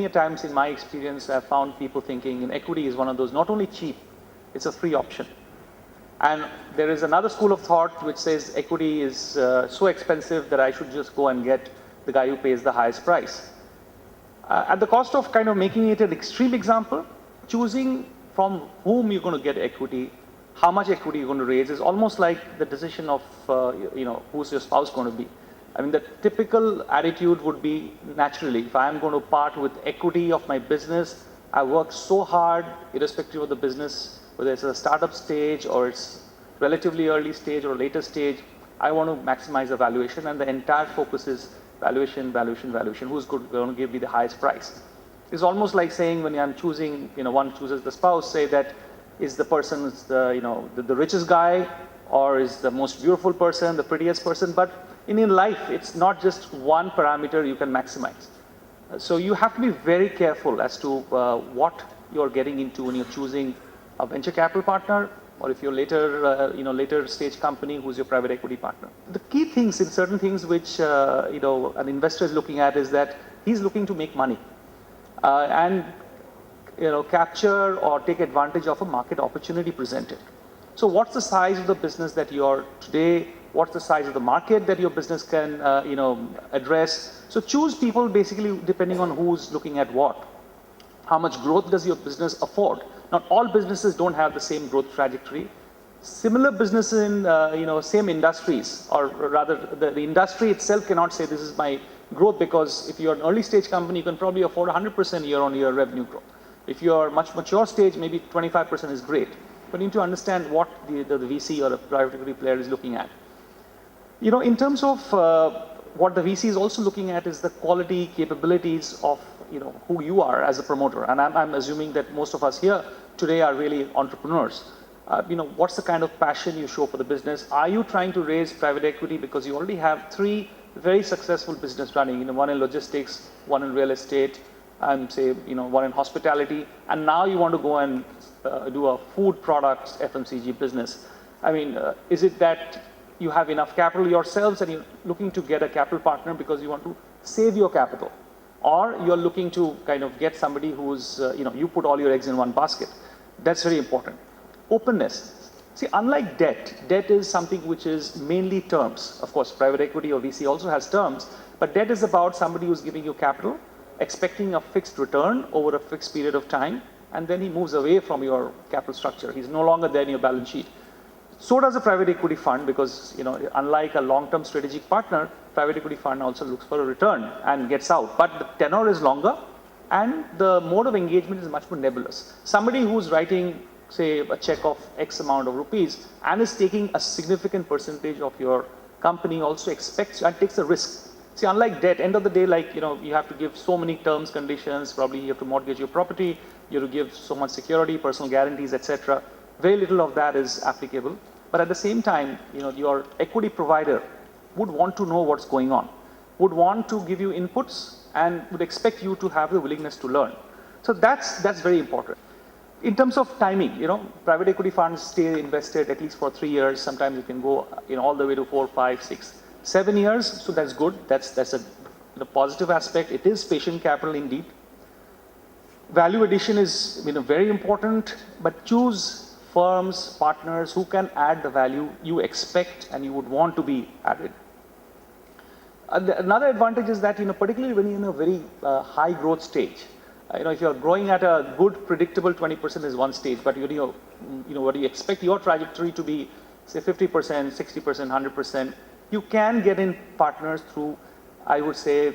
a times in my experience, I've found people thinking in equity is one of those not only cheap, it's a free option. And there is another school of thought which says equity is so expensive that I should just go and get the guy who pays the highest price. At the cost of kind of making it an extreme example, choosing from whom you're going to get equity, how much equity you're going to raise is almost like the decision of, who's your spouse going to be. I mean, the typical attitude would be naturally, if I'm going to part with equity of my business, I work so hard, irrespective of the business, whether it's a startup stage or it's relatively early stage or later stage, I want to maximize the valuation, and the entire focus is valuation, valuation, valuation. Who's going to give me the highest price? It's almost like saying when I'm choosing, one chooses the spouse, say that is the person the richest guy, or is the most beautiful person, the prettiest person. But in life, it's not just one parameter you can maximize. So you have to be very careful as to what you're getting into when you're choosing a venture capital partner, or if you're later stage company who's your private equity partner. The key things in certain things which an investor is looking at is that he's looking to make money and capture or take advantage of a market opportunity presented. So what's the size of the business that you are today? What's the size of the market that your business can address? So choose people basically depending on who's looking at what. How much growth does your business afford? Not all businesses don't have the same growth trajectory. Similar businesses in same industries, or rather the industry itself cannot say this is my growth, because if you're an early stage company, you can probably afford 100% year-on-year revenue growth. If you're much mature stage, maybe 25% is great. But you need to understand what the VC or a private equity player is looking at. In terms of what the VC is also looking at is the quality, capabilities of who you are as a promoter. And I'm assuming that most of us here today are really entrepreneurs. What's the kind of passion you show for the business? Are you trying to raise private equity because you already have 3 very successful business running, one in logistics, one in real estate, and say, one in hospitality, and now you want to go and do a food products FMCG business? I mean, is it that you have enough capital yourselves and you're looking to get a capital partner because you want to save your capital? Or you're looking to kind of get somebody who's, you put all your eggs in one basket. That's very important. Openness. See, unlike debt is something which is mainly terms. Of course, private equity or VC also has terms, but debt is about somebody who's giving you capital, expecting a fixed return over a fixed period of time, and then he moves away from your capital structure. He's no longer there in your balance sheet. So does a private equity fund, because unlike a long-term strategic partner, private equity fund also looks for a return and gets out. But the tenor is longer, and the mode of engagement is much more nebulous. Somebody who's writing, say, a check of X amount of rupees and is taking a significant percentage of your company also expects and takes a risk. See, unlike debt, end of the day, you have to give so many terms, conditions, probably you have to mortgage your property, you have to give so much security, personal guarantees, etc. Very little of that is applicable. But at the same time, your equity provider would want to know what's going on, would want to give you inputs, and would expect you to have the willingness to learn. So that's very important. In terms of timing, private equity funds stay invested at least for 3 years. Sometimes you can go all the way to 4, 5, 6, 7 years. So that's good. That's a positive aspect. It is patient capital indeed. Value addition is very important, but choose firms, partners who can add the value you expect and you would want to be added. Another advantage is that, particularly when you're in a very high growth stage, if you're growing at a good, predictable 20% is one stage, but what do you expect your trajectory to be, say 50%, 60%, 100%, you can get in partners through, I would say,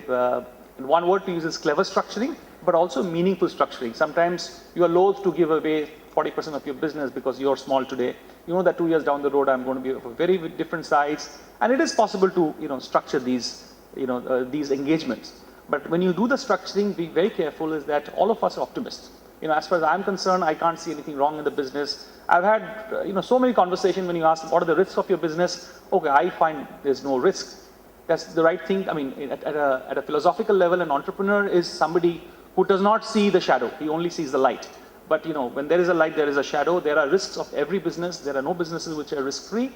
one word to use is clever structuring, but also meaningful structuring. Sometimes you are loath to give away 40% of your business because you're small today. You know that 2 years down the road, I'm going to be of a very different size. And it is possible to, structure these, these engagements. But when you do the structuring, be very careful is that all of us are optimists. As far as I'm concerned, I can't see anything wrong in the business. I've had, so many conversations when you ask, what are the risks of your business? Okay, I find there's no risk. That's the right thing. I mean, at a philosophical level, an entrepreneur is somebody who does not see the shadow. He only sees the light. But, when there is a light, there is a shadow. There are risks of every business. There are no businesses which are risk-free.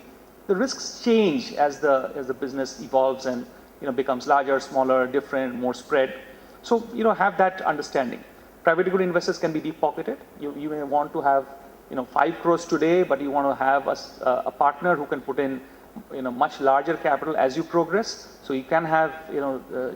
The risks change as the business evolves and, becomes larger, smaller, different, more spread. So, have that understanding. Private equity investors can be deep-pocketed. You may want to have, 5 crores today, but you want to have a partner who can put in, much larger capital as you progress. So you can have,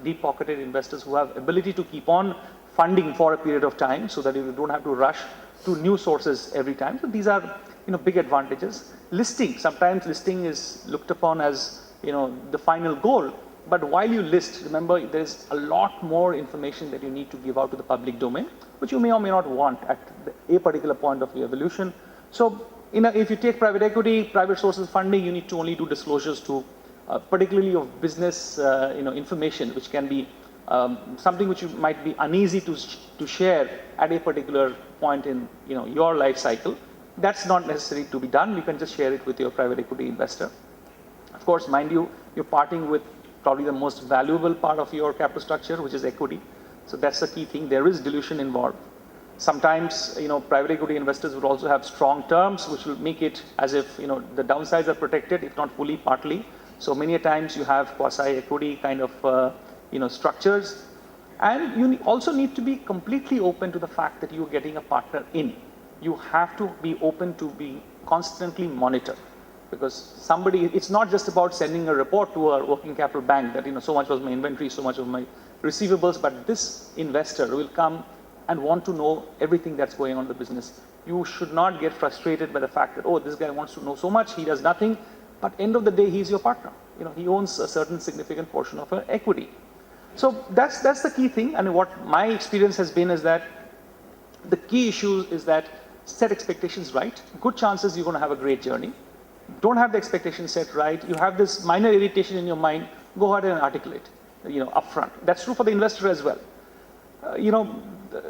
deep-pocketed investors who have ability to keep on funding for a period of time so that you don't have to rush to new sources every time. So these are, big advantages. Listing, sometimes listing is looked upon as, the final goal. But while you list, remember, there's a lot more information that you need to give out to the public domain, which you may or may not want at a particular point of the evolution. So, if you take private equity, private sources of funding, you need to only do disclosures to, particularly of business, information, which can be something which you might be uneasy to share at a particular point in, your life cycle. That's not necessary to be done. You can just share it with your private equity investor. Of course, mind you, you're parting with probably the most valuable part of your capital structure, which is equity. So that's the key thing. There is dilution involved. Sometimes, private equity investors would also have strong terms, which will make it as if, the downsides are protected, if not fully, partly. So many a times you have quasi-equity kind of, structures. And you also need to be completely open to the fact that you're getting a partner in. You have to be open to be constantly monitored. Because somebody, it's not just about sending a report to a working capital bank that, so much was my inventory, so much of my receivables, but this investor will come and want to know everything that's going on in the business. You should not get frustrated by the fact that, oh, this guy wants to know so much, he does nothing, but end of the day, he's your partner. He owns a certain significant portion of equity. So that's the key thing. And what my experience has been is that the key issue is that set expectations right. Good chances you're going to have a great journey. Don't have the expectations set right. You have this minor irritation in your mind, go ahead and articulate, upfront. That's true for the investor as well.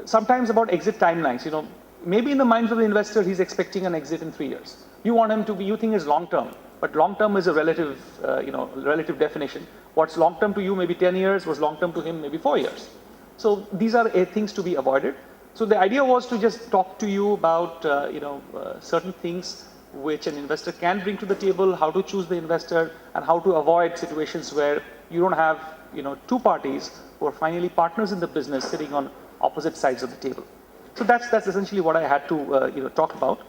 Sometimes about exit timelines, maybe in the minds of the investor, he's expecting an exit in 3 years. You want him to be, you think is long-term, but long-term is a relative, relative definition. What's long-term to you maybe 10 years, was long-term to him maybe 4 years. So these are things to be avoided. So the idea was to just talk to you about, certain things which an investor can bring to the table, how to choose the investor, and how to avoid situations where you don't have, two parties who are finally partners in the business sitting on opposite sides of the table. So that's essentially what I had to, talk about.